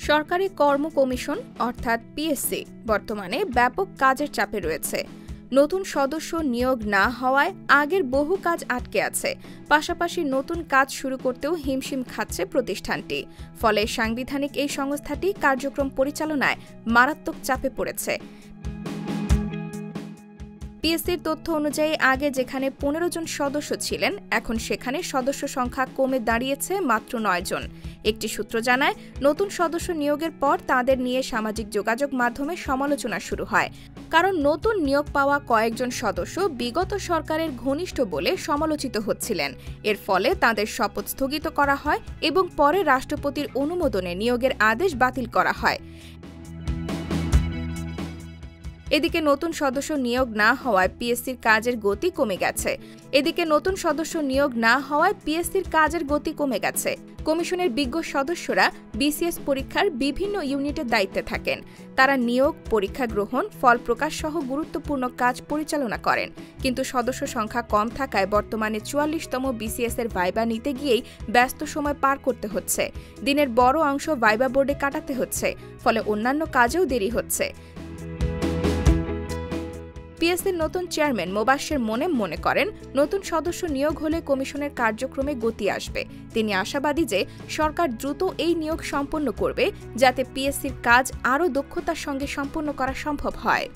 সরকারি কর্ম কমিশন অর্থাৎ পিএসসি বর্তমানে ব্যাপক কাজের চাপে রয়েছে। নতুন সদস্য নিয়োগ না হওয়ায় আগের বহু কাজ আটকে আছে। পাশাপাশি নতুন কাজ শুরু করতেও হিমশিম খাচ্ছে প্রতিষ্ঠানটি। ফলে সাংবিধানিক এই সংস্থাটি কার্যক্রম পরিচালনায় মারাত্মক চাপে পড়েছে। পিএসসির তথ্য অনুযায়ী আগে যেখানে ১৫ জন সদস্য ছিলেন, এখন সেখানে সদস্য সংখ্যা কমে দাঁড়িয়েছে মাত্র ৯ জন। একটি সূত্র জানায়, নতুন সদস্য নিয়োগের পর তাঁদের নিয়ে সামাজিক যোগাযোগ মাধ্যমে সমালোচনা শুরু হয়। কারণ নতুন নিয়োগ পাওয়া কয়েকজন সদস্য বিগত সরকারের ঘনিষ্ঠ বলে সমালোচিত হচ্ছিলেন। এর ফলে তাঁদের শপথ স্থগিত করা হয় এবং পরে রাষ্ট্রপতির অনুমোদনে নিয়োগের আদেশ বাতিল করা হয়। এদিকে নতুন সদস্য নিয়োগ না হওয়ায় পিএসসির কাজের গতি কমে গেছে। কমিশনের বিজ্ঞ সদস্যরা বিসিএস পরীক্ষার বিভিন্ন ইউনিটের দায়িত্বে থাকেন। তারা নিয়োগ, পরীক্ষা গ্রহণ, ফল প্রকাশ সহ গুরুত্বপূর্ণ কাজ পরিচালনা করেন। কিন্তু সদস্য সংখ্যা কম থাকায় বর্তমানে ৪৪তম বিসিএস-এর ভাইবা নিতে গিয়েই ব্যস্ত সময় পার করতে হচ্ছে। দিনের বড় অংশ ভাইবা বোর্ডে কাটাতে হচ্ছে, ফলে অন্যান্য কাজেও দেরি হচ্ছে। পিএসসির নতুন চেয়ারম্যান মোবাশ্বের মনে করেন, নতুন সদস্য নিয়োগ হলে কমিশনের কার্যক্রমে গতি আসবে। তিনি আশাবাদী যে সরকার দ্রুত এই নিয়োগ সম্পন্ন করবে, যাতে পিএসসির কাজ আরও দক্ষতার সঙ্গে সম্পন্ন করা সম্ভব হয়।